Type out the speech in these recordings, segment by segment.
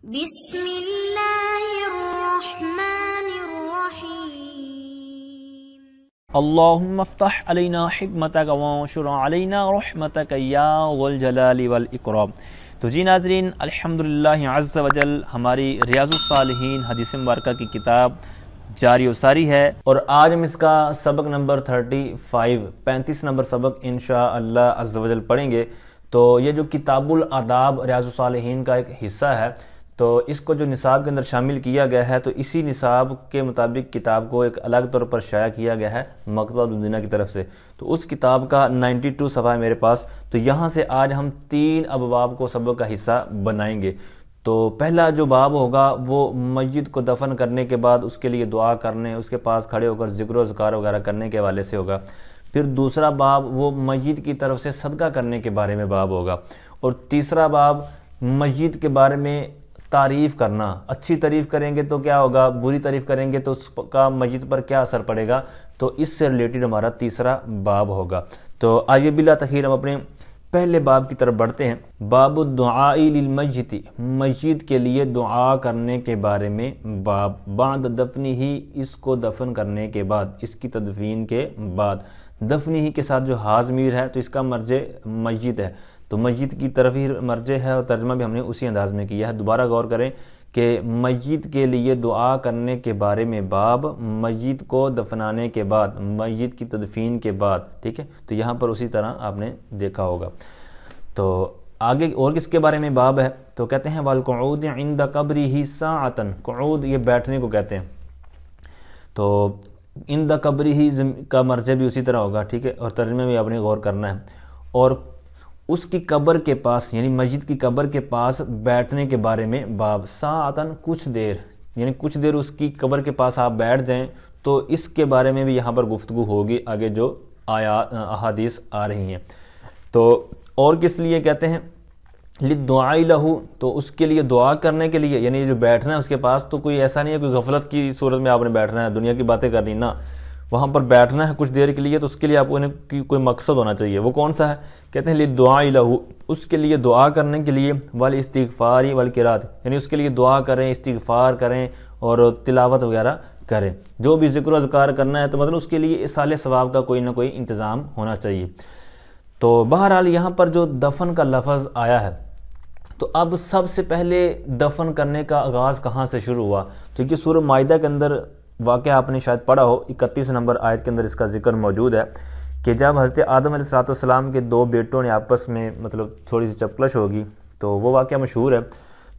بسم اللہ الرحمن الرحیم اللہم افتح علینا حکمتک وانشر علینا رحمتک یا ذو الجلال والاکرام۔ تو جی ناظرین، الحمدللہ عز وجل ہماری ریاض الصالحین حدیث مبارکہ کی کتاب جاری و ساری ہے، اور آج ہم اس کا سبق نمبر 35 نمبر سبق انشاءاللہ عز وجل پڑھیں گے۔ تو یہ جو کتاب الآداب ریاض الصالحین کا ایک حصہ ہے، تو اس کو جو نصاب کے اندر شامل کیا گیا ہے، تو اسی نصاب کے مطابق کتاب کو ایک الگ طور پر شائع کیا گیا ہے مکتبہ المدینہ کی طرف سے۔ تو اس کتاب کا 92 صفحہ ہے میرے پاس۔ تو یہاں سے آج ہم 3 ابواب کو سبق کا حصہ بنائیں گے۔ تو پہلا جو باب ہوگا وہ میت کو دفن کرنے کے بعد اس کے لیے دعا کرنے، اس کے پاس کھڑے ہو کر ذکر و اذکار وغیرہ کرنے کے حوالے سے ہوگا۔ پھر دوسرا باب وہ میت کی طرف سے صدقہ کرنے کے بارے میں باب ہوگا، اور تیسرا باب میت کے بارے میں تعریف کرنا۔ اچھی تعریف کریں گے تو کیا ہوگا، بری تعریف کریں گے تو اس کا میت پر کیا اثر پڑے گا، تو اس سے ریلیٹڈ ہمارا تیسرا باب ہوگا۔ تو آئیے بلا تاخیر ہم اپنے پہلے باب کی طرف بڑھتے ہیں۔ باب الدعاء للمیت، میت کے لیے دعا کرنے کے بارے میں باب۔ بعد دفنہ ہی، اس کو دفن کرنے کے بعد، اس کی تدفین کے بعد۔ دفنہ ہی کے ساتھ جو ہا ضمیر ہے تو اس کا مرجع میت ہے، تو میت کی طرف ہی مرجع ہے، اور ترجمہ بھی ہم نے اسی انداز میں کیا ہے۔ دوبارہ غور کریں کہ میت کے لیے دعا کرنے کے بارے میں باب، میت کو دفنانے کے بعد، میت کی تدفین کے بعد، ٹھیک ہے۔ تو یہاں پر اسی طرح آپ نے دیکھا ہوگا۔ تو آگے اور کس کے بارے میں باب ہے، تو کہتے ہیں والقعود عند قبرہ ساعۃ، قعود یہ بیٹھنے کو کہتے ہیں۔ تو عند قبرہ کا مرجع بھی اسی طرح ہوگا، ٹھیک ہے، اور ترجمے میں آپ نے غور کرنا ہے۔ اور اس کی قبر کے پاس، یعنی میت کی قبر کے پاس بیٹھنے کے بارے میں باب۔ ساعتاً کچھ دیر، یعنی کچھ دیر اس کی قبر کے پاس آپ بیٹھ جائیں، تو اس کے بارے میں بھی یہاں پر گفتگو ہوگی آگے جو احادیث آ رہی ہیں۔ تو اور کس لیے کہتے ہیں للدعاء لہ، تو اس کے لیے دعا کرنے کے لیے، یعنی جو بیٹھنا ہے اس کے پاس، تو کوئی ایسا نہیں ہے کوئی غفلت کی صورت میں آپ نے بیٹھنا ہے، دنیا کی باتیں کرنی نہ، وہاں پر بیٹھنا ہے کچھ دیر کے لیے، تو اس کے لیے آپ کو کوئی مقصد ہونا چاہیے۔ وہ کون سا ہے، کہتے ہیں للدعاء لہ، اس کے لیے دعا کرنے کے لیے، والاستغفار والقراءۃ، یعنی اس کے لیے دعا کریں، استغفار کریں اور تلاوت وغیرہ کریں، جو بھی ذکر و اذکار کرنا ہے، تو مطلب اس کے لیے اصال ثواب کا کوئی نہ کوئی انتظام ہونا چاہیے۔ تو بہرحال یہاں پر جو دفن کا لفظ آیا ہے، تو اب سب سے پہلے دفن کرنے کا آغاز کہاں سے شروع ہوا، تو یہ سورہ مائدہ کے اندر واقعہ آپ نے شاید پڑھا ہو، 31 نمبر آیت کے اندر اس کا ذکر موجود ہے کہ جب حضرت آدم علیہ السلام کے 2 بیٹوں نے آپس میں مطلب تھوڑی سی چپکلش ہوگی، تو وہ واقعہ مشہور ہے۔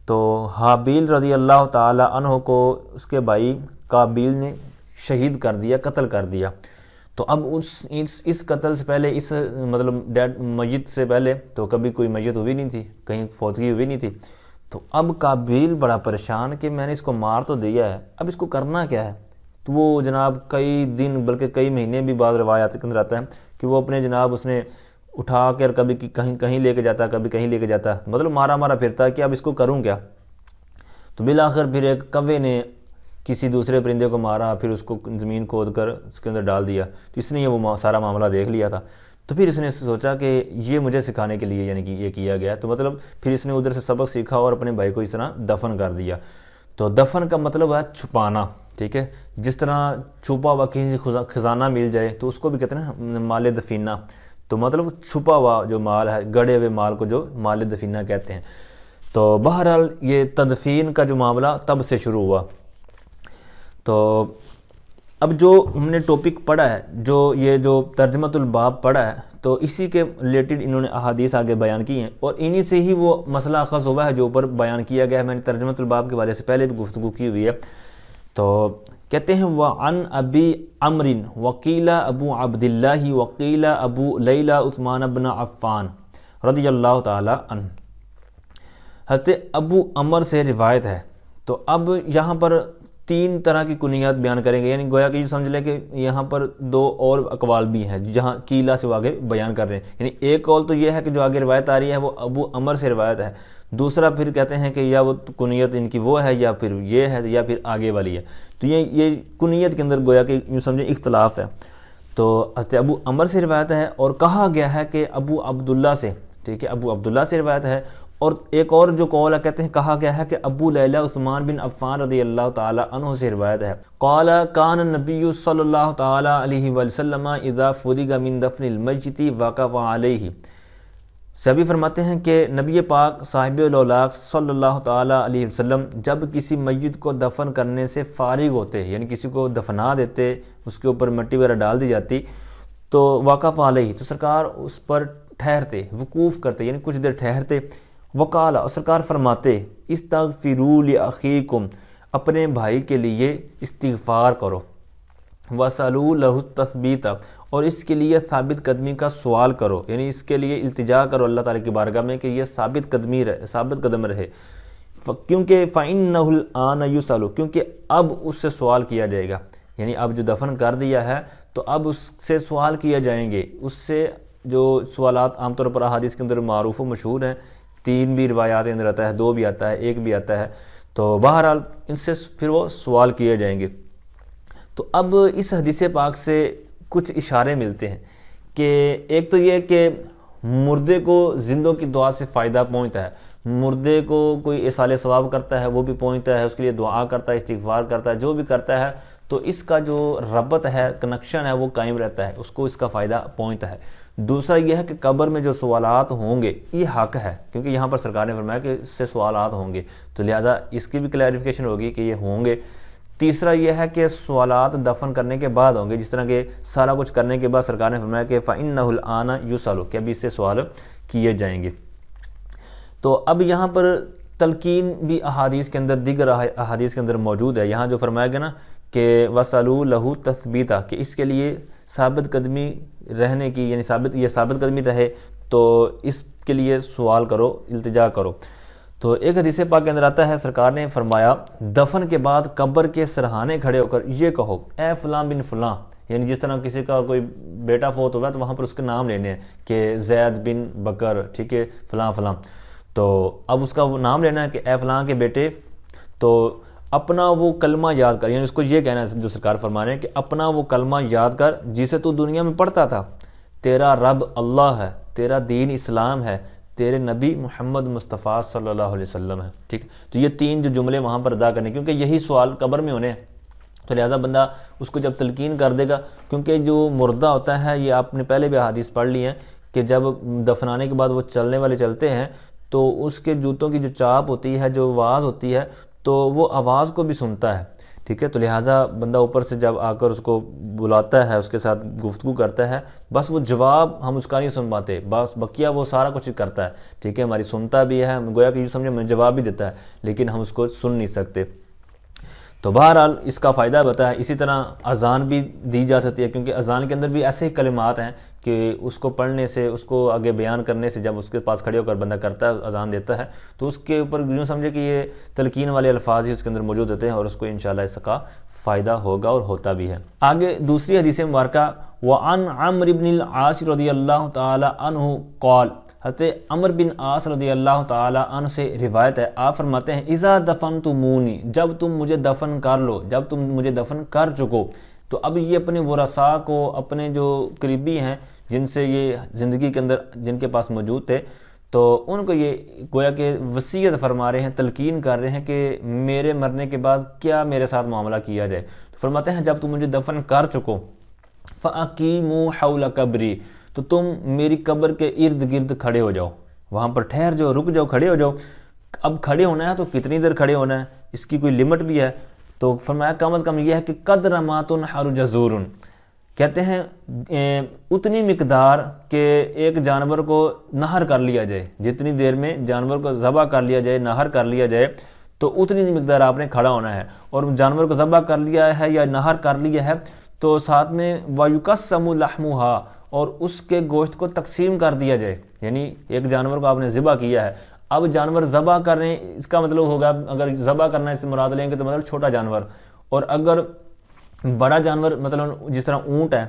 تو حابیل رضی اللہ تعالی عنہ کو اس کے بھائی قابیل نے شہید کر دیا، قتل کر دیا۔ تو اب اس قتل سے پہلے، اس مطلب میت سے پہلے تو کبھی کوئی میت ہوئی نہیں تھی، کہیں فوتگی ہوئی نہیں تھی۔ تو اب قابیل بڑا پریشان کہ میں نے اس کو مار تو دیا ہے، اب اس کو کرنا کیا ہے۔ تو وہ جناب کئی دن بلکہ کئی مہینے بھی بعض روایات کے اندر آتا ہے کہ وہ اپنے جناب اس نے اٹھا کر کبھی کہیں لے کے جاتا، کبھی کہیں لے کے جاتا، مطلب مارا پھرتا کہ اب اس کو کروں کیا۔ تو بالآخر پھر ایک کوے نے کسی دوسرے پرندے کو مارا، پھر اس کو زمین کھود کر اس کے اندر ڈال دیا، تو اس نے وہ سارا معاملہ دیکھ لیا تھا۔ تو پھر اس نے سوچا کہ یہ مجھے سکھانے کے لیے یعنی کہ یہ کیا گیا، تو مطلب پھر اس نے ادھر سے سبق سیکھا اور اپنے بھائی کو اس طرح دفن کر دیا۔ تو دفن کا مطلب ہے چھپانا، ٹھیک ہے، جس طرح چھپا ہوا کسی خزانہ مل جائے تو اس کو بھی کہتے ہیں نا مال دفینہ، تو مطلب چھپا ہوا جو مال ہے، گڑے ہوئے مال کو جو مال دفینہ کہتے ہیں۔ تو بہرحال یہ تدفین کا جو معاملہ تب سے شروع ہوا۔ تو اب جو ہم نے ٹاپک پڑھا ہے، جو ترجمۃ الباب پڑھا ہے، تو اسی کے ریلیٹڈ انہوں نے احادیث آگے بیان کی ہیں، اور انہی سے ہی وہ مسئلہ اخذ ہوا ہے جو اوپر بیان کیا گیا ہے۔ میں نے ترجمۃ الباب کے حوالے سے پہلے بھی گفتگو کی ہوئی ہے۔ تو کہتے ہیں وعن ابی عمرو وقیل ابو عبداللہ وقیل ابو لیلہ عثمان بن عفان رضی اللہ تعالی عنہ، حضرت ابو عمر سے روایت ہے۔ تو اب یہاں پر 3 طرح کی کنیات بیان کریں گے، یعنی گویا کہ یہ سمجھ لیں کہ یہاں پر 2 اور اقوال بھی ہیں جہاں قیلہ سے وہ آگے بیان کر رہے ہیں۔ یعنی ایک قول تو یہ ہے کہ جو آگے روایت آ رہی ہے وہ ابو عمر سے روایت ہے، دوسرا پھر کہتے ہیں کہ یا وہ کنیت ان کی وہ ہے، یا پھر یہ ہے، یا پھر آگے والی ہے۔ تو یہ کنیت کے اندر گویا کہ یوں سمجھیں اختلاف ہے۔ تو حضرت ابو عمر سے روایت ہے، اور کہا گیا ہے کہ ابو عبداللہ سے، ٹھیک ہے، ابو عبداللہ سے روایت ہے، اور ایک اور جو قول ہے کہتے ہیں کہا گیا ہے کہ ابو لیلہ عثمان بن عفان رضی اللہ تعالی عنہ سے روایت ہے قال کان النبی صلی اللہ تعالی علیہ وسلم اذا فرغ من دفن المیت وقف علیہ. صحابی فرماتے ہیں کہ نبی پاک صاحب الاولاق صلی اللہ تعالی علیہ وسلم جب کسی میت کو دفن کرنے سے فارغ ہوتے یعنی کسی کو دفنا دیتے اس کے اوپر مٹی وغیرہ ڈال دی جاتی تو وقف علیہ تو سرکار اس پر ٹھہرتے وقوف کرتے یعنی کچھ دیر ٹھہرتے. وقال اور سرکار فرماتے استغفروا لاخیکم اپنے بھائی کے لیے استغفار کرو وسلوا له التثبیت اور اس کے لیے ثابت قدمی کا سوال کرو یعنی اس کے لیے التجا کرو اللہ تعالیٰ کی بارگاہ میں کہ یہ ثابت قدم رہے کیونکہ فإنه الآن يسأل کیونکہ اب اس سے سوال کیا جائے گا یعنی اب جو دفن کر دیا ہے تو اب اس سے سوال کیا جائیں گے. اس سے جو سوالات عام طور پر احادیث کے اندر معروف و مشہور ہیں 3 بھی روایات کے اندر آتا ہے 2 بھی آتا ہے 1 بھی آتا ہے تو بہرحال ان سے پھر وہ سوال کیے جائیں گے. تو اب اس حدیث پاک سے کچھ اشارے ملتے ہیں کہ ایک تو یہ کہ مردے کو زندوں کی دعا سے فائدہ پہنچتا ہے, مردے کو کوئی اصالِ ثواب کرتا ہے وہ بھی پہنچتا ہے, اس کے لیے دعا کرتا ہے, استغفار کرتا ہے, جو بھی کرتا ہے تو اس کا جو ربط ہے کنیکشن ہے وہ قائم رہتا ہے, اس کو اس کا فائدہ پہنچتا ہے. دوسرا یہ ہے کہ قبر میں جو سوالات ہوں گے یہ حق ہے کیونکہ یہاں پر سرکار نے فرمایا کہ اس سے سوالات ہوں گے تو لہٰذا اس کی بھی کلیریفیکیشن ہوگی کہ یہ ہوں گے. تیسرا یہ ہے کہ سوالات دفن کرنے کے بعد ہوں گے, جس طرح کہ سارا کچھ کرنے کے بعد سرکار نے فرمایا کہ فَإِنَّهُ الْآنَ يُسْأَلُ کہ ابھی اس سے سوال کیے جائیں گے. تو اب یہاں پر تلقین بھی احادیث کے اندر دیگر احادیث کے اندر موجود ہے. یہاں جو فرمایا گیا نا کہ وَسَأَلُوا لَهُ تَثْبِيتًا کہ اس کے لیے ثابت قدمی رہنے کی یعنی ثابت قدمی رہے تو اس کے لیے سوال کرو, التجا کرو. تو ایک حدیث پاک کے اندر آتا ہے سرکار نے فرمایا دفن کے بعد قبر کے سرہانے کھڑے ہو کر یہ کہو اے فلاں بن فلاں, یعنی جس طرح کسی کا کوئی بیٹا فوت ہوا ہے تو وہاں پر اس کے نام لینے ہیں کہ زید بن بکر, ٹھیک ہے, فلاں فلاں. تو اب اس کا وہ نام لینا ہے کہ اے فلاں کے بیٹے, تو اپنا وہ کلمہ یاد کر, یعنی اس کو یہ کہنا ہے جو سرکار فرما رہے ہیں کہ اپنا وہ کلمہ یاد کر جسے تو دنیا میں پڑھتا تھا, تیرا رب اللہ ہے, تیرا دین اسلام ہے, تیرے نبی محمد مصطفیٰ صلی اللہ علیہ وسلم ہے. ٹھیک, تو یہ 3 جو جملے وہاں پر ادا کرنے کیونکہ یہی سوال قبر میں ہونے ہیں. تو لہٰذا بندہ اس کو جب تلقین کر دے گا, کیونکہ جو مردہ ہوتا ہے یہ آپ نے پہلے بھی احادیث پڑھ لی ہیں کہ جب دفنانے کے بعد وہ چلنے والے چلتے ہیں تو اس کے جوتوں کی جو چاپ ہوتی ہے, جو آواز ہوتی ہے, تو وہ آواز کو بھی سنتا ہے. ٹھیک ہے, تو لہٰذا بندہ اوپر سے جب آ کر اس کو بلاتا ہے, اس کے ساتھ گفتگو کرتا ہے, بس وہ جواب ہم اس کا نہیں سن پاتے, بس بقیہ وہ سارا کچھ کرتا ہے. ٹھیک ہے, ہماری سنتا بھی ہے, گویا کہ یہ سمجھے میں جواب بھی دیتا ہے لیکن ہم اس کو سن نہیں سکتے. تو بہرحال اس کا فائدہ بتایا. اسی طرح اذان بھی دی جا سکتی ہے کیونکہ اذان کے اندر بھی ایسے ہی کلمات ہیں کہ اس کو پڑھنے سے, اس کو آگے بیان کرنے سے, جب اس کے پاس کھڑے ہو کر بندہ کرتا ہے اذان دیتا ہے تو اس کے اوپر یوں سمجھے کہ یہ تلقین والے الفاظ ہی اس کے اندر موجود ہوتے ہیں اور اس کو انشاءاللہ اس کا فائدہ ہوگا اور ہوتا بھی ہے. آگے دوسری حدیث مبارکہ وعن عمرو بن العاص رضی اللہ تعالی عنہ قال, حضرت عمرو بن عاص رضی اللہ تعالی عنہ سے روایت ہے, آپ فرماتے ہیں اذا دفنتمونی جب تم مجھے دفن کر لو, جب تم مجھے دفن کر چکو. تو اب یہ اپنے ورثاء کو, اپنے جو قریبی ہیں جن سے یہ زندگی کے اندر جن کے پاس موجود تھے, تو ان کو یہ گویا کہ وصیت فرما رہے ہیں, تلقین کر رہے ہیں کہ میرے مرنے کے بعد کیا میرے ساتھ معاملہ کیا جائے. تو فرماتے ہیں جب تم مجھے دفن کر چکو فَأَقِيمُوا حَوْلَ قَبْرِي تو تم میری قبر کے ارد گرد کھڑے ہو جاؤ, وہاں پر ٹھہر جاؤ, رک جاؤ, کھڑے ہو جاؤ. اب کھڑے ہونا ہے تو کتنی دیر کھڑے ہونا ہے, اس کی کوئی لمٹ بھی ہے. تو فرمایا کم از کم یہ ہے کہ قدر ما تنحر جزور, کہتے ہیں اتنی مقدار کہ ایک جانور کو نہر کر لیا جائے, جتنی دیر میں جانور کو ذبح کر لیا جائے, نہر کر لیا جائے, تو اتنی مقدار آپ نے کھڑا ہونا ہے. اور جانور کو ذبح کر لیا ہے یا نہر کر لیا ہے تو ساتھ میں وَيُقَسَّمُ لَحْمُهَا اور اس کے گوشت کو تقسیم کر دیا جائے. یعنی ایک جانور کو آپ نے ذبح کیا ہے, اب جانور ذبح کر رہے ہیں, اس کا مطلب ہوگا اگر ذبح کرنا اس سے مراد لیں گے تو مطلب چھوٹا جانور, اور اگر بڑا جانور مطلب جس طرح اونٹ ہے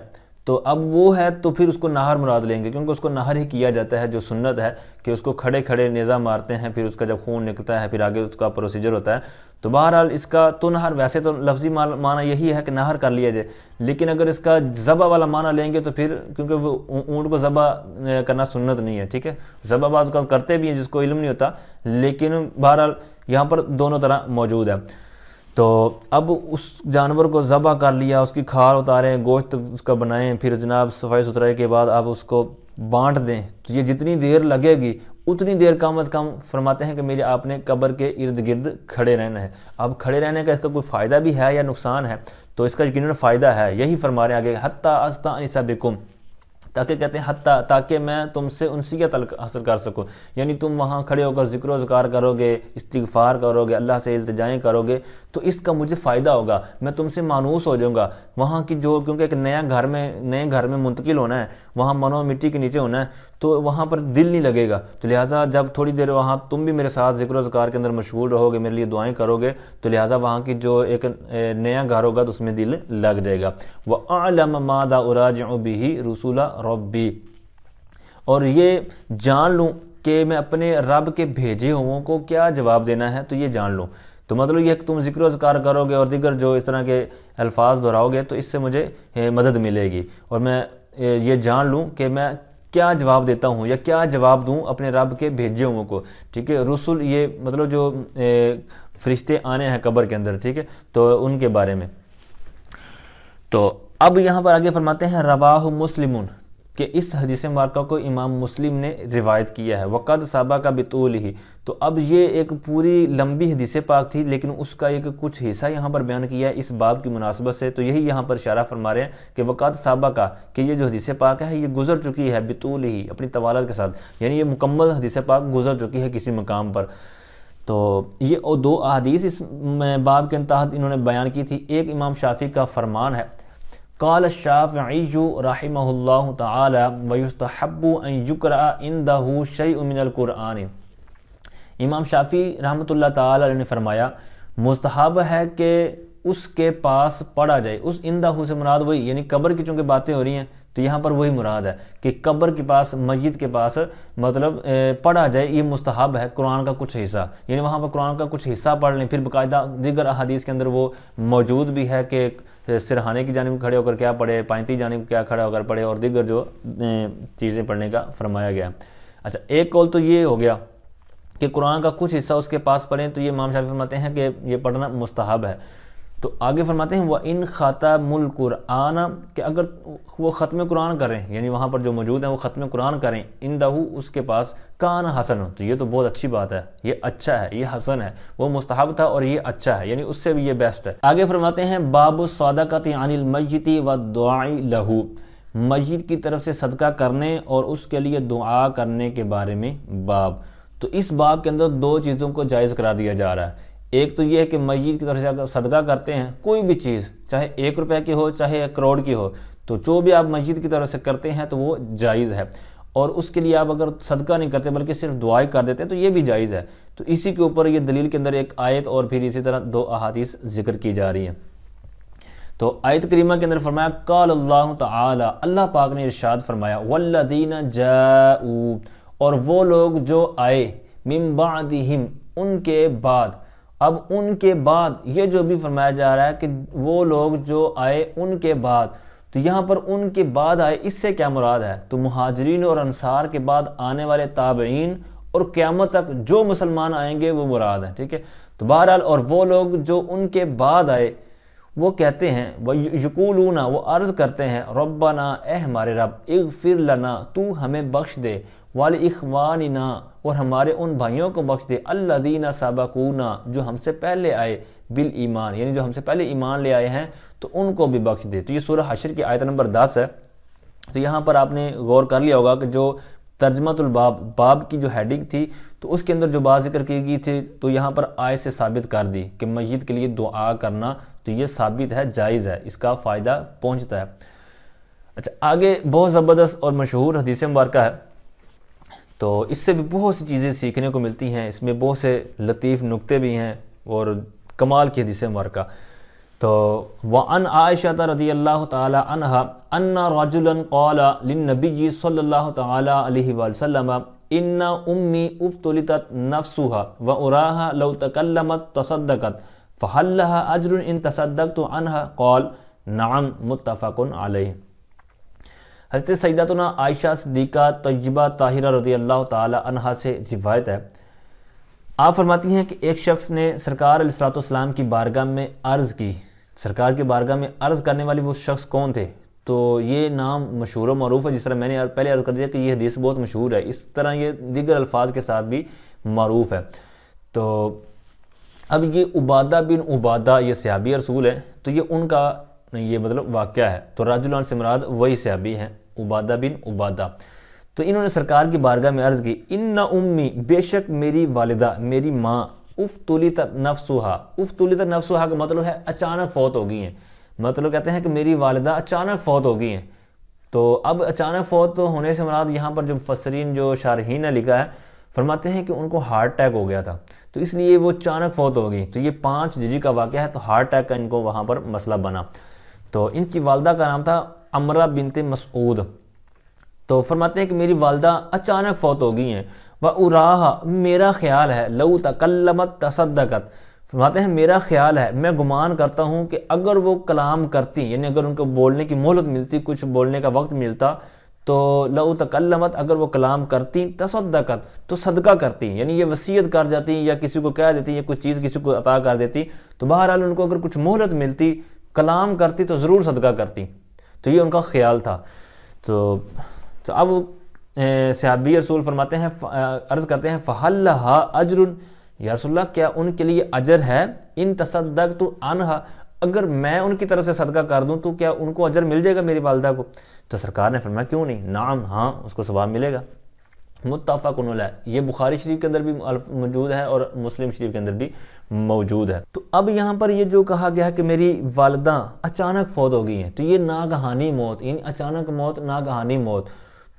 تو اب وہ ہے تو پھر اس کو نہر مراد لیں گے، کیونکہ اس کو نہر ہی کیا جاتا ہے، جو سنت ہے کہ اس کو کھڑے کھڑے نیزہ مارتے ہیں، پھر اس کا جب خون نکلتا ہے پھر آگے اس کا پروسیجر ہوتا ہے۔ تو بہرحال اس کا تو نہر، ویسے تو لفظی معنی یہی ہے کہ نہر کر لیا جائے، لیکن اگر اس کا ذبح والا معنی لیں گے تو پھر کیونکہ وہ اونٹ کو ذبح کرنا سنت نہیں ہے، ٹھیک ہے، ذبح بعض اوقات کرتے بھی ہیں جس کو علم نہیں ہوتا، لیکن بہرحال یہاں پر دونوں طرح موجود ہے۔ تو اب اس جانور کو ذبح کر لیا، اس کی کھال اتاریں، گوشت اس کا بنائیں، پھر جناب صفائی ستھرائی کے بعد آپ اس کو بانٹ دیں، تو یہ جتنی دیر لگے گی اتنی دیر کم از کم فرماتے ہیں کہ میرے آپ نے قبر کے ارد گرد کھڑے رہنا ہے۔ اب کھڑے رہنے کا اس کا کوئی فائدہ بھی ہے یا نقصان ہے؟ تو اس کا یقیناً فائدہ ہے، یہی فرما رہے ہیں آگے، حتیٰ استأنس بکم، تاکہ کہتے ہیں حتیٰ، تاکہ میں تم سے انسیت حاصل کر سکوں، یعنی تم وہاں کھڑے ہو کر ذکر و اذکار کرو گے، استغفار کرو گے، اللہ سے التجائیں کرو گے، تو اس کا مجھے فائدہ ہوگا، میں تم سے مانوس ہو جاؤں گا وہاں کی، جو کیونکہ ایک نئے گھر میں منتقل ہونا ہے، وہاں منو مٹی کے نیچے ہونا ہے، تو وہاں پر دل نہیں لگے گا، تو لہٰذا جب تھوڑی دیر وہاں تم بھی میرے ساتھ ذکر و اذکار کے اندر مشغول رہو گے، میرے لیے دعائیں کرو گے، تو لہٰذا وہاں کی جو ایک نیا گھر ہوگا تو اس میں دل لگ جائے گا۔ وَأَعْلَمَ مَاذَا أُرَاجِعُ بِهِ رُسُلَ رَبِّي، اور یہ جان لوں کہ میں اپنے رب کے بھیجے ہوں کو کیا جواب دینا ہے، تو یہ جان لوں، تو مطلب یہ کہ تم ذکر و اذکار کرو گے اور دیگر جو اس طرح کے الفاظ دہراؤ گے تو اس سے مجھے مدد ملے گی، اور میں یہ جان لوں کہ میں کیا جواب دیتا ہوں یا کیا جواب دوں اپنے رب کے بھیجے ہوں کو، ٹھیک ہے۔ رسول یہ مطلب جو فرشتے آنے ہیں قبر کے اندر، ٹھیک ہے، تو ان کے بارے میں۔ تو اب یہاں پر آگے فرماتے ہیں رواہ مسلمون، کہ اس حدیث مبارکہ کو امام مسلم نے روایت کیا ہے، وقد سبق بطولہ، تو اب یہ ایک پوری لمبی حدیث پاک تھی لیکن اس کا ایک کچھ حصہ یہاں پر بیان کیا ہے اس باب کی مناسبت سے، تو یہی یہاں پر اشارہ فرما رہے ہیں کہ وقد سبق، کہ یہ جو حدیث پاک ہے یہ گزر چکی ہے بطولہ، اپنی طوالت کے ساتھ، یعنی یہ مکمل حدیث پاک گزر چکی ہے کسی مقام پر۔ تو یہ دو احادیث اس باب کے تحت انہوں نے بیان کی تھی۔ ایک امام شافعی کا فرمان ہے، قال الشافعی رحمہ اللہ تعالی ویستحب ان یقرأ عنده شیء من القرآن، امام شافعی رحمۃ اللہ تعالی علیہ نے فرمایا مستحب ہے کہ اس کے پاس پڑھا جائے، اس عنده سے مراد وہی، یعنی قبر کی چونکہ باتیں ہو رہی ہیں تو یہاں پر وہی مراد ہے کہ قبر کے پاس، میت کے پاس مطلب پڑھا جائے، یہ مستحب ہے قرآن کا کچھ حصہ، یعنی وہاں پر قرآن کا کچھ حصہ پڑھ لیں، پھر باقاعدہ دیگر احادیث کے اندر وہ موجود بھی ہے کہ سرہانے کی جانب کھڑے ہو کر کیا پڑھے، پائنتی جانب کیا کھڑا ہو کر پڑھے، اور دیگر جو چیزیں پڑھنے کا فرمایا گیا۔ اچھا، ایک قول تو یہ ہو گیا کہ قرآن کا کچھ حصہ اس کے پاس پڑھیں، تو یہ امام شافعی فرماتے ہیں کہ یہ پڑھنا مستحب ہے۔ تو آگے فرماتے ہیں وَإِنْ خَتَمُ الْقُرْآنَ، کہ اگر وہ ختم قرآن کریں، یعنی وہاں پر جو موجود ہیں وہ ختم قرآن کریں، عِنْدَهُ اس کے پاس، کان حسن، تو یہ تو بہت اچھی بات ہے، یہ اچھا ہے، یہ حسن ہے، وہ مستحب تھا اور یہ اچھا ہے، یعنی اس سے بھی یہ بیسٹ ہے۔ آگے فرماتے ہیں باب الصدقۃ عن المیت والدعاء لہ، میت کی طرف سے صدقہ کرنے اور اس کے لیے دعا کرنے کے بارے میں باب۔ تو اس باب کے اندر دو چیزوں کو جائز قرار دیا جا رہا ہے، ایک تو یہ ہے کہ میت کی طرف سے اگر صدقہ کرتے ہیں کوئی بھی چیز، چاہے 1 روپے کی ہو چاہے 1 کروڑ کی ہو، تو جو بھی آپ میت کی طرف سے کرتے ہیں تو وہ جائز ہے، اور اس کے لیے آپ اگر صدقہ نہیں کرتے بلکہ صرف دعائیں کر دیتے ہیں تو یہ بھی جائز ہے۔ تو اسی کے اوپر یہ دلیل کے اندر ایک آیت اور پھر اسی طرح 2 احادیث ذکر کی جا رہی ہیں۔ تو آیت کریمہ کے اندر فرمایا قال اللہ تعالی، اللہ پاک نے ارشاد فرمایا والذین جاؤ، اور وہ لوگ جو آئے، من بعدہم ان کے بعد، اب ان کے بعد یہ جو بھی فرمایا جا رہا ہے کہ وہ لوگ جو آئے ان کے بعد، تو یہاں پر ان کے بعد آئے، اس سے کیا مراد ہے؟ تو مہاجرین اور انصار کے بعد آنے والے تابعین اور قیامت تک جو مسلمان آئیں گے وہ مراد ہیں، ٹھیک ہے۔ تو بہرحال اور وہ لوگ جو ان کے بعد آئے وہ کہتے ہیں یقولون، وہ عرض کرتے ہیں ربنا، اے ہمارے رب، اغفر لنا، تو ہمیں بخش دے، وَلِإِخْوَانِنَا، اور ہمارے ان بھائیوں کو بخش دے، الَّذِينَ سَبَقُونَا، جو ہم سے پہلے آئے، بالایمان، یعنی جو ہم سے پہلے ایمان لے آئے ہیں تو ان کو بھی بخش دے۔ تو یہ سورہ حشر کی آیت نمبر 10 ہے۔ تو یہاں پر آپ نے غور کر لیا ہوگا کہ جو ترجمۃ الباب، باب کی جو ہیڈنگ تھی تو اس کے اندر جو بات ذکر کی گئی تھی تو یہاں پر آیت سے ثابت کر دی کہ میت کے لیے دعا کرنا، تو یہ ثابت ہے، جائز ہے، اس کا فائدہ پہنچتا ہے۔ اچھا، آگے بہت زبردست اور مشہور حدیث مبارکہ ہے، تو اس سے بھی بہت سی چیزیں سیکھنے کو ملتی ہیں، اس میں بہت سے لطیف نکتے بھی ہیں اور کمال کی حدیث مبارکہ۔ تو وعن عائشہ رضی اللہ تعالی عنہ ان رجلا قال للنبی صلی اللہ تعالی علیہ وسلم ان امی افتلتت نفسها واراها لو تکلمت تصدقت فهل لها اجر ان تصدقت عنها قال نعم متفق علیہ۔ حضرت سیداتنا عائشہ صدیقہ طیبہ طاہرہ رضی اللہ تعالی عنہا سے روایت ہے، آپ فرماتی ہیں کہ ایک شخص نے سرکار علیہ الصلوۃ والسلام کی بارگاہ میں عرض کی۔ سرکار کی بارگاہ میں عرض کرنے والی وہ شخص کون تھے؟ تو یہ نام مشہور و معروف ہے، جس طرح میں نے پہلے عرض کر دیا کہ یہ حدیث بہت مشہور ہے، اس طرح یہ دیگر الفاظ کے ساتھ بھی معروف ہے۔ تو اب یہ عبادہ بن عبادہ یہ صحابی رسول ہے، تو یہ ان کا یہ مطلب واقعہ ہے، تو رجلان سے مراد وہی صحابی ہیں عبادہ بن عبادہ۔ تو انہوں نے سرکار کی بارگاہ میں عرض کی، ان امی بے شک میری والدہ میری ماں افتلتت نفسها کا مطلب ہے اچانک فوت ہو گئی ہیں، مطلب کہتے ہیں کہ میری والدہ اچانک فوت ہو گئی ہیں۔ تو اب اچانک فوت ہونے سے مراد یہاں پر جو مفسرین جو شارحین نے لکھا ہے فرماتے ہیں کہ ان کو ہارٹ اٹیک ہو گیا تھا، تو اس لیے وہ اچانک فوت ہو گئی۔ تو یہ 5 ججی کا واقعہ ہے، تو ہارٹ اٹیک کا ان کو وہاں پر مسئلہ بنا۔ تو ان کی والدہ کا نام تھا عمرہ بنت مسعود۔ تو فرماتے ہیں کہ میری والدہ اچانک فوت ہو گئی ہیں، وَأُرَاهَا میرا خیال ہے، لَوْ تَكَلَّمَتْ تَصَدَّقَتْ فرماتے ہیں میرا خیال ہے، میں گمان کرتا ہوں کہ اگر وہ کلام کرتی، یعنی اگر ان کو بولنے کی مہلت ملتی، کچھ بولنے کا وقت ملتا، تو لَوْ تَكَلَّمَتْ اگر وہ کلام کرتی تَصَدَّقَتْ تو صدقہ کرتی، یعنی یہ وصیت کر جاتی یا کسی کو کہہ دیتی یا کچھ چیز کسی کو عطا کر دیتی، تو بہرحال ان کو اگر کچھ مہلت ملتی کلام کرتی تو ضرور صدقہ کرتی۔ تو یہ ان کا خیال تھا۔ تو اب صحابی رسول فرماتے ہیں، عرض کرتے ہیں فَهَلْ لَهَا أَجْرٌ یا رسول اللہ کیا ان کے لیے اجر ہے؟ ان تصدقت عنها اگر میں ان کی طرف سے صدقہ کر دوں تو کیا ان کو اجر مل جائے گا میری والدہ کو؟ تو سرکار نے فرمایا کیوں نہیں، نعم ہاں اس کو ثواب ملے گا۔ متفق علیہ، یہ بخاری شریف کے اندر بھی موجود ہے اور مسلم شریف کے اندر بھی موجود ہے۔ تو اب یہاں پر یہ جو کہا گیا ہے کہ میری والدہ اچانک فوت ہو گئی ہیں، تو یہ ناگہانی موت، یعنی اچانک موت، ناگہانی موت۔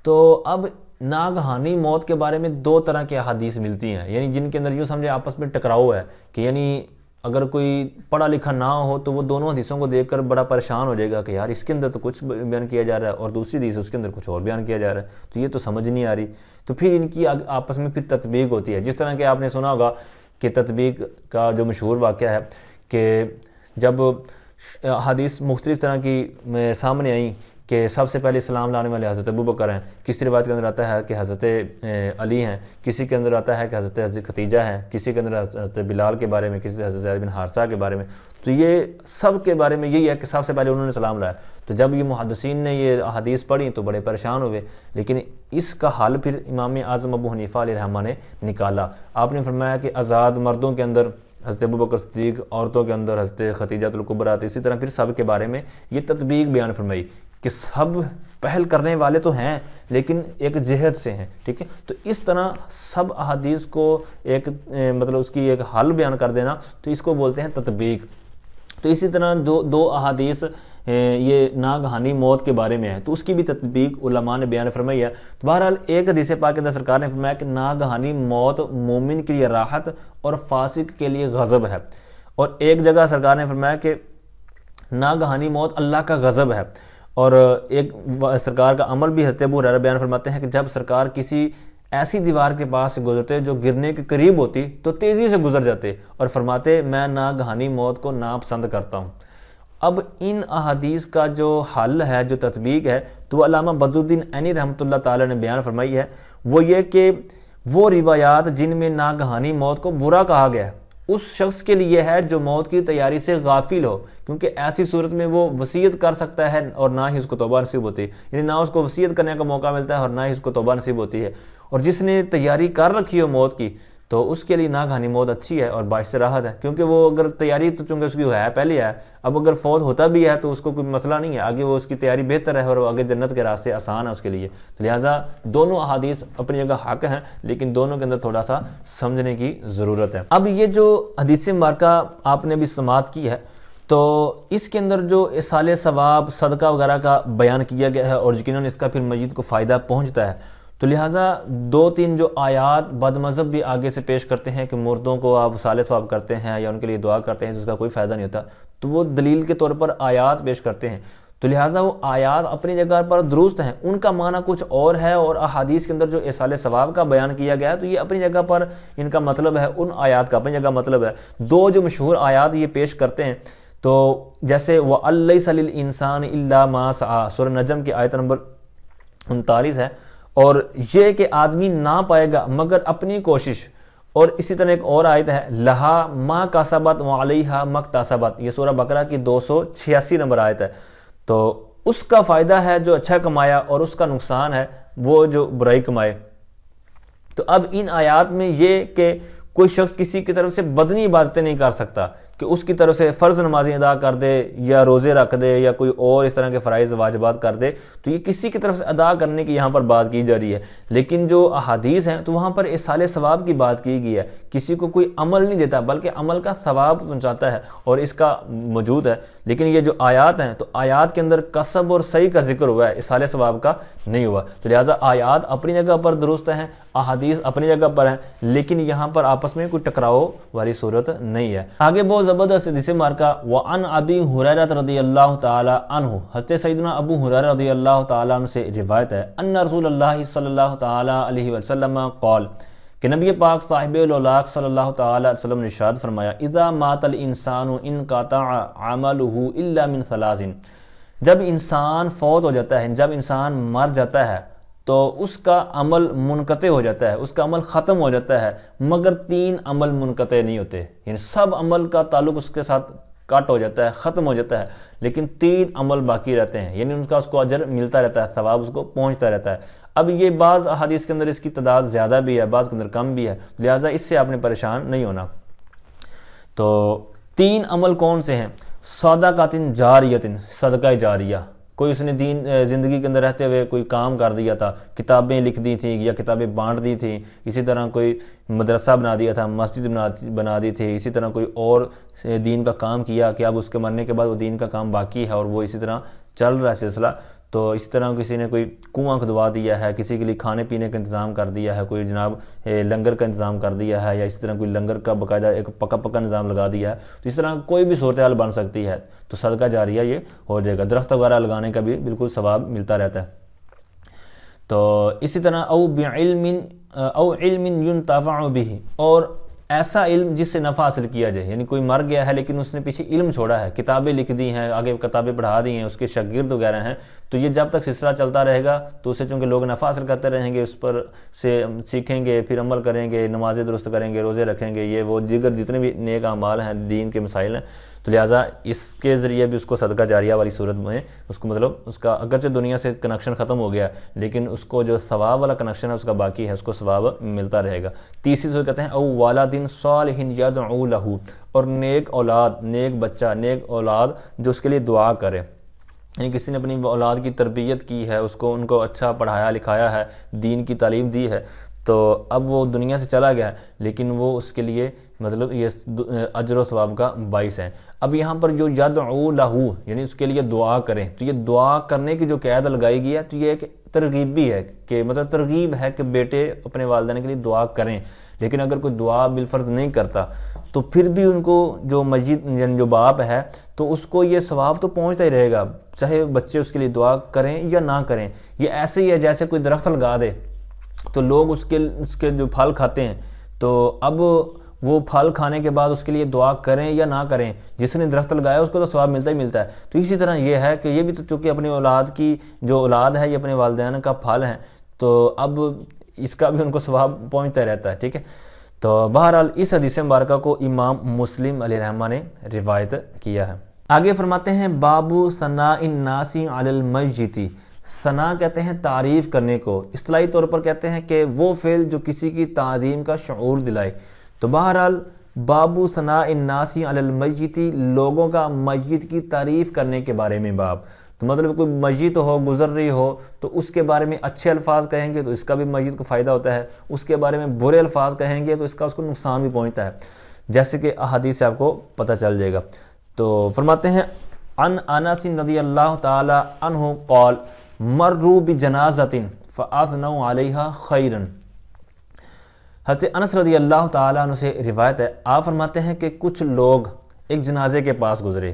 تو اب ناگہانی موت کے بارے میں 2 طرح کے احادیث ملتی ہیں، یعنی جن کے اندر یوں سمجھے آپس میں ٹکراؤ ہے کہ یعنی اگر کوئی پڑھا لکھا نہ ہو تو وہ دونوں حدیثوں کو دیکھ کر بڑا پریشان ہو جائے گا کہ یار اس کے اندر تو کچھ بیان کیا جا رہا ہے اور دوسری حدیث اس کے اندر کچھ اور بیان کیا جا رہا ہے، تو یہ تو سمجھ نہیں آ رہی۔ تو پھر ان کی آپس میں پھر تطبیق ہوتی ہے، جس طرح کہ آپ نے سنا ہوگا کہ تطبیق کا جو مشہور واقعہ ہے کہ جب حدیث مختلف طرح کی سامنے آئیں کہ سب سے پہلے اسلام لانے والے حضرت ابوبکر ہیں، کسی روایت کے اندر آتا ہے کہ حضرت علی ہیں، کسی کے اندر آتا ہے کہ حضرت خدیجہ ہیں، کسی کے اندر حضرت بلال کے بارے میں، کسی سے حضرت زید بن حارثہ کے بارے میں، تو یہ سب کے بارے میں یہی ہے کہ سب سے پہلے انہوں نے سلام لایا۔ تو جب یہ محدثین نے یہ حدیث پڑھی تو بڑے پریشان ہوئے، لیکن اس کا حل پھر امام اعظم ابو حنیفہ علیہ رحمہ نے نکالا۔ آپ نے فرمایا کہ آزاد مردوں کے اندر حضرت ابوبکر صدیق، عورتوں کے اندر حضرت خدیجہ الکبریٰ، اسی طرح پھر سب کے بارے میں یہ تطبیق بیان فرمائی کہ سب پہل کرنے والے تو ہیں لیکن ایک جہت سے ہیں، ٹھیک ہے۔ تو اس طرح سب احادیث کو ایک مطلب اس کی ایک حل بیان کر دینا، تو اس کو بولتے ہیں تطبیق۔ تو اسی طرح دو احادیث یہ ناگہانی موت کے بارے میں ہے، تو اس کی بھی تطبیق علماء نے بیان فرمائی ہے۔ تو بہرحال ایک حدیث پاک کے اندر سرکار نے فرمایا کہ ناگہانی موت مومن کے لیے راحت اور فاسق کے لیے غضب ہے، اور ایک جگہ سرکار نے فرمایا کہ ناگہانی موت اللہ کا غضب ہے، اور ایک سرکار کا عمل بھی حضرت ابو ہریرہ بیان فرماتے ہیں کہ جب سرکار کسی ایسی دیوار کے پاس سے گزرتے جو گرنے کے قریب ہوتی تو تیزی سے گزر جاتے اور فرماتے میں ناگہانی موت کو ناپسند کرتا ہوں۔ اب ان احادیث کا جو حل ہے، جو تطبیق ہے، تو وہ علامہ بدر الدین عینی رحمۃ اللہ تعالی نے بیان فرمائی ہے، وہ یہ کہ وہ روایات جن میں ناگہانی موت کو برا کہا گیا ہے اس شخص کے لیے ہے جو موت کی تیاری سے غافل ہو، کیونکہ ایسی صورت میں وہ وصیت کر سکتا ہے اور نہ ہی اس کو توبہ نصیب ہوتی ہے، یعنی نہ اس کو وصیت کرنے کا موقع ملتا ہے اور نہ ہی اس کو توبہ نصیب ہوتی ہے۔ اور جس نے تیاری کر رکھی ہو موت کی تو اس کے لیے ناگہانی موت اچھی ہے اور باعث راحت ہے، کیونکہ وہ اگر تیاری تو چونکہ اس کی ہے پہلے ہے، اب اگر فوت ہوتا بھی ہے تو اس کو کوئی مسئلہ نہیں ہے، آگے وہ اس کی تیاری بہتر ہے اور آگے جنت کے راستے آسان ہے اس کے لیے۔ تو لہٰذا دونوں احادیث اپنی جگہ حق ہیں، لیکن دونوں کے اندر تھوڑا سا سمجھنے کی ضرورت ہے۔ اب یہ جو حدیث مبارکہ آپ نے بھی سماعت کی ہے تو اس کے اندر جو ایصال ثواب صدقہ وغیرہ کا بیان کیا گیا ہے اور یقیناً اس کا پھر مزید کو فائدہ پہنچتا ہے، تو لہٰذا 2-3 جو آیات بد مذہب بھی آگے سے پیش کرتے ہیں کہ مردوں کو آپ صالح ثواب کرتے ہیں یا ان کے لیے دعا کرتے ہیں تو اس کا کوئی فائدہ نہیں ہوتا، تو وہ دلیل کے طور پر آیات پیش کرتے ہیں، تو لہٰذا وہ آیات اپنی جگہ پر درست ہیں، ان کا معنی کچھ اور ہے، اور احادیث کے اندر جو ایصال ثواب کا بیان کیا گیا ہے تو یہ اپنی جگہ پر ان کا مطلب ہے، ان آیات کا اپنی جگہ مطلب ہے۔ 2 جو مشہور آیات یہ پیش کرتے ہیں، تو جیسے وَأَن لَيْسَ لِلْإِنسَانِ إِلَّا مَا سَعَىٰ، سورہ نجم کی آیت نمبر 39 ہے، اور یہ کہ آدمی نہ پائے گا مگر اپنی کوشش، اور اسی طرح ایک اور آیت ہے لہا ما کسبت وعلیہا ما اکتسبت، یہ سورہ بقرہ کی 286 نمبر آیت ہے، تو اس کا فائدہ ہے جو اچھا کمایا اور اس کا نقصان ہے وہ جو برائی کمائے۔ تو اب ان آیات میں یہ کہ کوئی شخص کسی کی طرف سے بدنی عبادتیں نہیں کر سکتا کہ اس کی طرف سے فرض نمازیں ادا کر دے یا روزے رکھ دے یا کوئی اور اس طرح کے فرائض واجبات کر دے، تو یہ کسی کی طرف سے ادا کرنے کی یہاں پر بات کی جا رہی ہے، لیکن جو احادیث ہیں تو وہاں پر ایصال ثواب کی بات کی گئی ہے، کسی کو کوئی عمل نہیں دیتا بلکہ عمل کا ثواب پہنچاتا ہے اور اس کا موجود ہے۔ لیکن یہ جو آیات ہیں تو آیات کے اندر کسب اور صحیح کا ذکر ہوا ہے، ایصال ثواب کا نہیں ہوا، تو لہٰذا آیات اپنی جگہ پر درست ہیں، احادیث اپنی جگہ پر ہیں، لیکن یہاں پر آپس میں کوئی ٹکراؤ والی صورت نہیں ہے۔ آگے بہت زبردست حدیث مبارکہ وعن ابی ہریرہ رضی اللہ تعالی عنہ، حضرت سیدنا ابو ہریرہ رضی اللہ تعالی عنہ سے روایت ہے ان رسول اللہ صلی اللہ تعالی علیہ وسلم قال، کہ نبی پاک صاحب الاولاق صلی اللہ تعالی علیہ وسلم نے ارشاد فرمایا اذا مات الانسان انقطع عمله الا من ثلاث، جب انسان فوت ہو جاتا ہے، جب انسان مر جاتا ہے تو اس کا عمل منقطع ہو جاتا ہے، اس کا عمل ختم ہو جاتا ہے، مگر 3 عمل منقطع نہیں ہوتے، یعنی سب عمل کا تعلق اس کے ساتھ کٹ ہو جاتا ہے، ختم ہو جاتا ہے، لیکن 3 عمل باقی رہتے ہیں، یعنی اس کو اجر ملتا رہتا ہے، ثواب اس کو پہنچتا رہتا ہے۔ اب یہ بعض احادیث کے اندر اس کی تعداد زیادہ بھی ہے، بعض کے اندر کم بھی ہے، لہٰذا اس سے آپ نے پریشان نہیں ہونا۔ تو 3 عمل کون سے ہیں؟ صدقۃ جاریۃ، صدقہ جاریہ، کوئی اس نے زندگی کے اندر رہتے ہوئے کوئی کام کر دیا تھا، کتابیں لکھ دی تھیں یا کتابیں بانٹ دی تھیں، اسی طرح کوئی مدرسہ بنا دیا تھا، مسجد بنا دی تھی، اسی طرح کوئی اور دین کا کام کیا کہ اب اس کے مرنے کے بعد وہ دین کا کام باقی ہے اور وہ اسی طرح چل رہا ہے سلسلہ، تو اسی طرح کسی نے کوئی کنواں کھدوا دیا ہے، کسی کے لیے کھانے پینے کا انتظام کر دیا ہے، کوئی جناب لنگر کا انتظام کر دیا ہے، یا اسی طرح کوئی لنگر کا باقاعدہ ایک پکا نظام لگا دیا ہے، تو اس طرح کوئی بھی صورتحال بن سکتی ہے، تو صدقہ جاریہ یہ ہو جائے گا۔ درخت وغیرہ لگانے کا بھی بالکل ثواب ملتا رہتا ہے۔ تو اسی طرح او علم ينتفع به، اور ایسا علم جس سے نفع حاصل کیا جائے، یعنی کوئی مر گیا ہے لیکن اس نے پیچھے علم چھوڑا ہے، کتابیں لکھ دی ہیں، آگے کتابیں پڑھا دی ہیں، اس کے شاگرد وغیرہ ہیں، تو یہ جب تک سلسلہ چلتا رہے گا تو اسے چونکہ لوگ نفع حاصل کرتے رہیں گے، اس پر سے سیکھیں گے، پھر عمل کریں گے، نمازیں درست کریں گے، روزے رکھیں گے، یہ وہ دیگر جتنے بھی نیک اعمال ہیں، دین کے مسائل ہیں، تو لہٰذا اس کے ذریعے بھی اس کو صدقہ جاریہ والی صورت میں اس کو مطلب اس کا اگرچہ دنیا سے کنیکشن ختم ہو گیا لیکن اس کو جو ثواب والا کنیکشن ہے اس کا باقی ہے، اس کو ثواب ملتا رہے گا۔ تیسری صورت کہتے ہیں او والد صالح یدعو لہ، اور نیک اولاد، نیک بچہ، نیک اولاد جو اس کے لیے دعا کرے، یعنی کسی نے اپنی اولاد کی تربیت کی ہے، ان کو اچھا پڑھایا لکھایا ہے، دین کی تعلیم دی ہے، تو اب وہ دنیا سے چلا گیا لیکن وہ اس کے لیے مطلب یہ اجر و ثواب کا باعث ہے۔ اب یہاں پر جو یدعو لہ یعنی اس کے لیے دعا کریں، تو یہ دعا کرنے کی جو قید لگائی گئی ہے تو یہ ایک ترغیب بھی ہے کہ مطلب ترغیب ہے کہ بیٹے اپنے والدین کے لیے دعا کریں، لیکن اگر کوئی دعا بالفرض نہیں کرتا تو پھر بھی ان کو جو مسجد یعنی جو باپ ہے تو اس کو یہ ثواب تو پہنچتا ہی رہے گا، چاہے بچے اس کے لیے دعا کریں یا نہ کریں۔ یہ ایسے ہی ہے جیسے کوئی درخت لگا دے تو لوگ اس کے جو پھل کھاتے ہیں، تو اب وہ پھل کھانے کے بعد اس کے لیے دعا کریں یا نہ کریں، جس نے درخت لگایا اس کو تو ثواب ملتا ہی ملتا ہے۔ تو اسی طرح یہ ہے کہ یہ بھی تو چونکہ اپنی اولاد کی جو اولاد ہے یہ اپنے والدین کا پھل ہے، تو اب اس کا بھی ان کو ثواب پہنچتا رہتا ہے، ٹھیک ہے۔ تو بہرحال اس حدیث مبارکہ کو امام مسلم علیہ رحمہ نے روایت کیا ہے۔ آگے فرماتے ہیں باب ثناء الناس علی المیت، ثنا کہتے ہیں تعریف کرنے کو، اصطلاحی طور پر کہتے ہیں کہ وہ فعل جو کسی کی تعظیم کا شعور دلائے۔ تو بہرحال باب ثناء الناس علی المیت، لوگوں کا میت کی تعریف کرنے کے بارے میں باب، تو مطلب کوئی میت ہو گزر رہی ہو تو اس کے بارے میں اچھے الفاظ کہیں گے تو اس کا بھی میت کو فائدہ ہوتا ہے، اس کے بارے میں برے الفاظ کہیں گے تو اس کو نقصان بھی پہنچتا ہے، جیسے کہ احادیث سے آپ کو پتہ چل جائے گا۔ تو فرماتے ہیں عن انس رضی اللہ تعالی عنہ قال مروا بجنازۃ فَأَثْنَوْا عَلَيْهَا خَيْرًا۔ حضرت انس رضی اللہ تعالیٰ عنہ سے روایت ہے، آپ فرماتے ہیں کہ کچھ لوگ ایک جنازے کے پاس گزرے،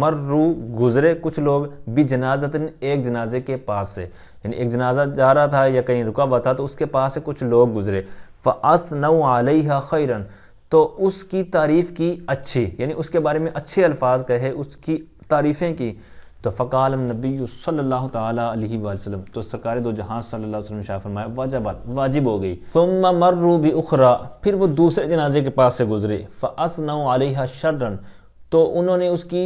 مرو گزرے کچھ لوگ بھی جنازتن ایک جنازے کے پاس سے، یعنی ایک جنازہ جا رہا تھا یا کہیں رکا ہوا تھا تو اس کے پاس سے کچھ لوگ گزرے، فَأَثْنَوْا عَلَيْهَا خَيْرًا، تو اس کی تعریف کی اچھی، یعنی اس کے بارے میں اچھے الفاظ کہے، اس کی تعریفیں کی، تو فقال النبی صلی اللہ تعالیٰ علیہ وآلہ وسلم، تو سرکار دو جہاں صلی اللہ علیہ وسلم نے شاہ فرمایا وجبت، واجب ہو گئی۔ ثم مروا بأخرى، پھر وہ دوسرے جنازے کے پاس سے گزرے، فأثنوا علیہا شرا، تو انہوں نے اس کی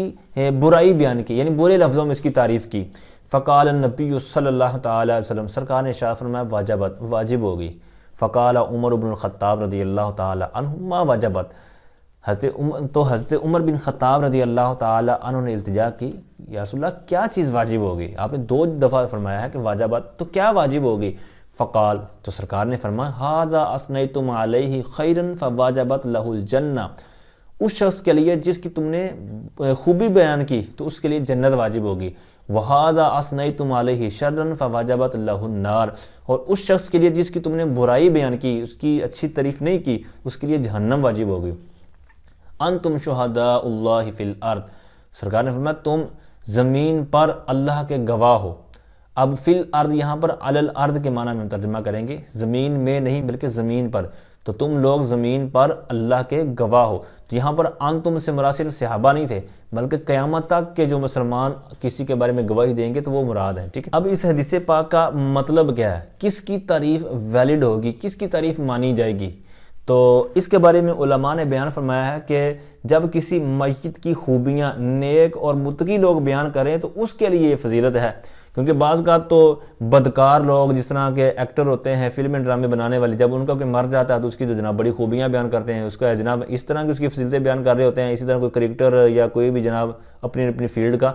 برائی بیان کی، یعنی برے لفظوں میں اس کی تعریف کی۔ فقال النبی صلی اللہ تعالیٰ علیہ وسلم، سرکار نے شاہ فرمایا وجبت، واجب ہو گئی۔ فقال عمر بن الخطاب رضی اللہ تعالیٰ عنہ ما وجبت، حضرت عمر بن خطاب رضی اللہ تعالیٰ عنہ نے التجا کی، یا رسول اللہ کیا چیز واجب ہوگی؟ آپ نے 2 دفعہ فرمایا ہے کہ واجبات، تو کیا واجب ہوگی؟ فقال، تو سرکار نے فرمایا ھذا اثنیتم علیہ خیرا فواجبت لہ الجنہ، اس شخص کے لیے جس کی تم نے خوبی بیان کی تو اس کے لیے جنت واجب ہوگی، وھذا اثنیتم علیہ شرا فواجبت لہ النار، اور اس شخص کے لیے جس کی تم نے برائی بیان کی، اس کی اچھی تعریف نہیں کی، اس کے لیے جہنم واجب ہوگی۔ انتم شہداء اللہ فی الارض، سرکار نے فرمایا تم زمین پر اللہ کے گواہ ہو۔ اب فی الارض یہاں پر علی الارض کے معنی میں ترجمہ کریں گے، زمین میں نہیں بلکہ زمین پر، تو تم لوگ زمین پر اللہ کے گواہ ہو۔ تو یہاں پر انتم سے مراد صرف صحابہ نہیں تھے بلکہ قیامت تک کے جو مسلمان کسی کے بارے میں گواہی دیں گے تو وہ مراد ہے، ٹھیک ہے۔ اب اس حدیث پاک کا مطلب کیا ہے، کس کی تعریف ویلڈ ہوگی، کس کی تعریف مانی جائے گی؟ تو اس کے بارے میں علماء نے بیان فرمایا ہے کہ جب کسی میت کی خوبیاں نیک اور متقی لوگ بیان کریں تو اس کے لیے یہ فضیلت ہے، کیونکہ بعض کا تو بدکار لوگ جس طرح کے ایکٹر ہوتے ہیں، فلم ڈرامے بنانے والے، جب ان کا کوئی مر جاتا ہے تو اس کی جو جناب بڑی خوبیاں بیان کرتے ہیں، اس کا جناب اس طرح کی اس کی فضیلتیں بیان کر رہے ہوتے ہیں، اسی طرح کوئی کرکٹر یا کوئی بھی جناب اپنی فیلڈ کا،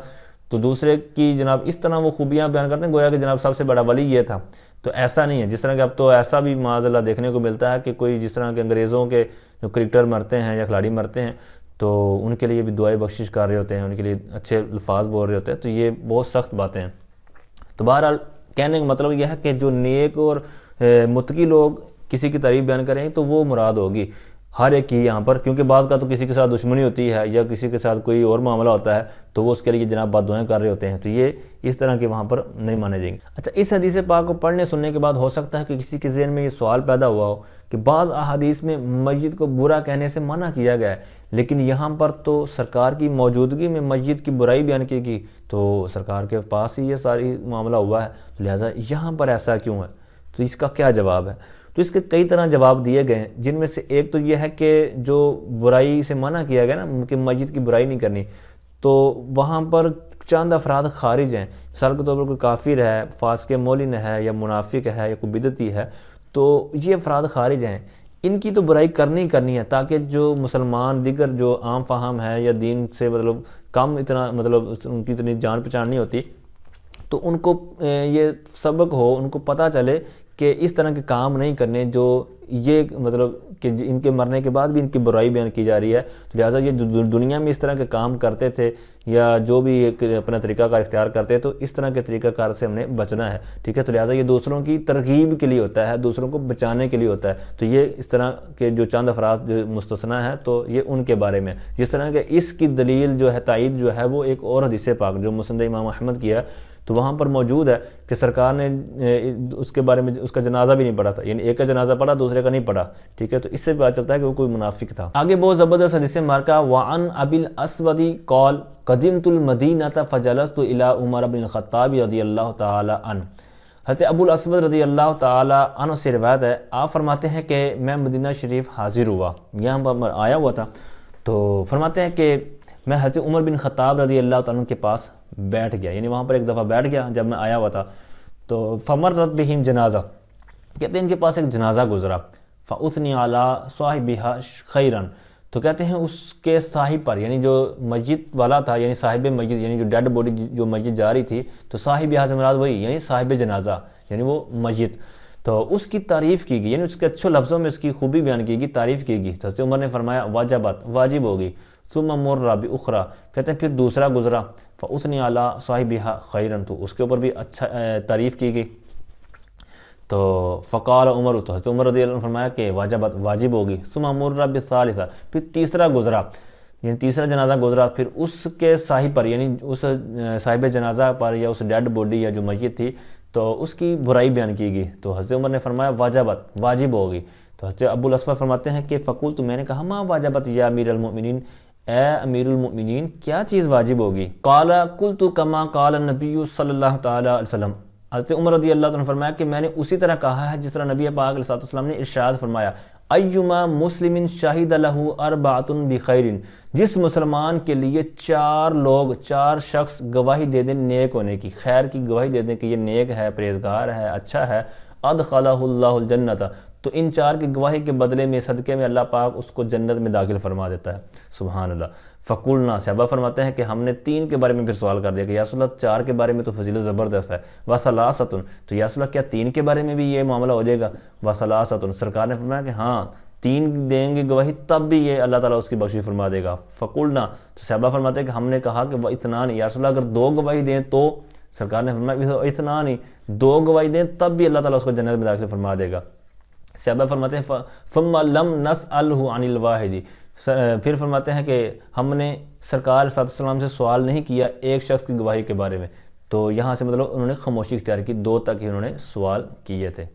تو دوسرے کی جناب اس طرح وہ خوبیاں بیان کرتے ہیں گویا کہ جناب سب سے بڑا ولی یہ تھا۔ تو ایسا نہیں ہے، جس طرح کہ اب تو ایسا بھی معاذ اللہ دیکھنے کو ملتا ہے کہ کوئی جس طرح کے انگریزوں کے جو کرکٹر مرتے ہیں یا کھلاڑی مرتے ہیں تو ان کے لیے بھی دعائیں بخشش کر رہے ہوتے ہیں، ان کے لیے اچھے الفاظ بول رہے ہوتے ہیں، تو یہ بہت سخت باتیں ہیں۔ تو بہرحال کہنے کا مطلب یہ ہے کہ جو نیک اور متقی لوگ کسی کی تعریف بیان کریں تو وہ مراد ہوگی ہر ایک کی یہاں پر، کیونکہ بعض کا تو کسی کے ساتھ دشمنی ہوتی ہے یا کسی کے ساتھ کوئی اور معاملہ ہوتا ہے تو وہ اس کے لیے جناب بد دعائیں کر رہے ہوتے ہیں، تو یہ اس طرح کے وہاں پر نہیں مانے جائیں گے۔ اچھا، اس حدیث پاک کو پڑھنے سننے کے بعد ہو سکتا ہے کہ کسی کے ذہن میں یہ سوال پیدا ہوا ہو کہ بعض احادیث میں میت کو برا کہنے سے منع کیا گیا ہے، لیکن یہاں پر تو سرکار کی موجودگی میں میت کی برائی بیان کی گئی، تو سرکار کے پاس ہی یہ ساری معاملہ ہوا ہے، لہٰذا یہاں پر ایسا کیوں ہے؟ تو اس کا کیا جواب ہے؟ تو اس کے کئی طرح جواب دیے گئے ہیں، جن میں سے ایک تو یہ ہے کہ جو برائی سے منع کیا گیا نا کہ میت کی برائی نہیں کرنی، تو وہاں پر چند افراد خارج ہیں، مثال کے طور پر کوئی کافر ہے، فاسق مولن ہے یا منافق ہے یا کوئی بدعتی ہے، تو یہ افراد خارج ہیں، ان کی تو برائی کرنی ہے تاکہ جو مسلمان دیگر جو عام فہم ہے یا دین سے مطلب کم اتنا مطلب ان کی اتنی جان پہچان نہیں ہوتی، تو ان کو یہ سبق ہو، ان کو پتہ چلے کہ اس طرح کے کام نہیں کرنے جو یہ مطلب کہ ان کے مرنے کے بعد بھی ان کی برائی بیان کی جا رہی ہے، تو لہٰذا یہ جو دنیا میں اس طرح کے کام کرتے تھے یا جو بھی ایک اپنا طریقہ کار اختیار کرتے تو اس طرح کے طریقہ کار سے ہم نے بچنا ہے، ٹھیک ہے۔ تو لہٰذا یہ دوسروں کی ترغیب کے لیے ہوتا ہے، دوسروں کو بچانے کے لیے ہوتا ہے، تو یہ اس طرح کے جو چند افراد جو مستثنیٰ ہیں تو یہ ان کے بارے میں، جس طرح کہ اس کی دلیل جو ہے تائید جو ہے وہ ایک اور حدیث پاک جو مسند امام احمد کی ہے تو وہاں پر موجود ہے کہ سرکار نے اس کے بارے میں اس کا جنازہ بھی نہیں پڑھا تھا، یعنی ایک کا جنازہ پڑھا دوسرے کا نہیں پڑھا، ٹھیک ہے۔ تو اس سے پتہ چلتا ہے کہ وہ کوئی منافق تھا۔ آگے بہت زبردست حدیث مارکا وعن ابی الاسود قال قدمت المدینہ فجلست الی عمر بن الخطاب رضی اللہ تعالی عنہ، حضرت ابو الاسود رضی اللہ تعالی عنہ سے روایت ہے، آپ فرماتے ہیں کہ میں مدینہ شریف حاضر ہوا، یہاں پر آیا ہوا تھا، تو فرماتے ہیں کہ میں حضرت عمر بن خطاب رضی اللہ تعالیٰ عنہ کے پاس بیٹھ گیا، یعنی وہاں پر ایک دفعہ بیٹھ گیا جب میں آیا ہوا تھا، تو فمرت بہم جنازہ، کہتے ہیں ان کے پاس ایک جنازہ گزرا، فاثنی علی صاحبہا خیرا، تو کہتے ہیں اس کے صاحب پر، یعنی جو میت والا تھا یعنی صاحب میت، یعنی جو ڈیڈ باڈی جو میت جا رہی تھی تو صاحبہا سے مراد وہی یعنی صاحب جنازہ یعنی وہ میت، تو اس کی تعریف کی گئی، یعنی اس کے اچھے لفظوں میں اس کی خوبی بیان کی گئی، تعریف کی گئی۔ تو حضرت عمر نے فرمایا واجبت، واجب ہوگی۔ ثم مر بأخرى، کہتے ہیں پھر دوسرا گزرا، فاثنی علی صاحبہا خیرا، تو اس کے اوپر بھی اچھا تعریف کی گئی۔ تو فقال عمر، تو حضرت عمر رضی اللہ عنہ نے فرمایا کہ واجب ہوگی. ثم مر بالثالثہ، پھر تیسرا گزرا، یعنی تیسرا جنازہ گزرا، پھر اس کے صاحب پر، یعنی اس صاحب جنازہ پر یا اس ڈیڈ باڈی یا جو میت تھی تو اس کی برائی بیان کی گئی. تو حضرت عمر نے فرمایا واجب ہوگی. تو حضرت ابو الاسود فرماتے ہیں کہ فقلت، میں نے کہا ما واجبت یا امیر المؤمنین، اے امیر المؤمنین کیا چیز واجب ہوگی؟ قال قلت کما قال النبی صلی اللہ تعالی علیہ وسلم، حضرت عمر رضی اللہ عنہ نے فرمایا کہ میں نے اسی طرح کہا ہے جس طرح نبی پاک علیہ السلام نے ارشاد فرمایا، ایما مسلم شہید لہ اربعۃ بخیر، جس مسلمان کے لیے چار شخص گواہی دے دیں نیک ہونے کی، خیر کی گواہی دے دیں کہ یہ نیک ہے، پرہیزگار ہے، اچھا ہے، ادخلہ اللہ الجنت، تو ان چار کی گواہی کے بدلے میں صدقے میں اللہ پاک اس کو جنت میں داخل فرما دیتا ہے. سبحان اللہ. فقلنا، صحابہ فرماتے ہیں کہ ہم نے 3 کے بارے میں پھر سوال کر دیا کہ یا رسول اللہ 4 کے بارے میں تو فضیلت زبردست ہے، وثلاثۃ، تو یا رسول اللہ کیا 3 کے بارے میں بھی یہ معاملہ ہو جائے گا؟ وثلاثۃ، سرکار نے فرمایا کہ ہاں 3 دیں گے گواہی تب بھی یہ اللہ تعالیٰ اس کی بخشش فرما دے گا. فقلنا، تو صحابہ فرماتے ہیں کہ ہم نے کہا کہ وہ اثنان، یا رسول اللہ اگر 2 گواہی دیں تو؟ سرکار نے فرمایا اثنان، 2 گواہی دیں تب بھی اللہ تعالیٰ اس کو جنت میں داخل فرما دے گا. صحابہ فرماتے ہیں ثم لم نسألہ عن الواحد، پھر فرماتے ہیں کہ ہم نے سرکار صلی اللہ علیہ وسلم سے سوال نہیں کیا ایک شخص کی گواہی کے بارے میں. تو یہاں سے مطلب انہوں نے خاموشی اختیار کی، 2 تک ہی انہوں نے سوال کیے تھے.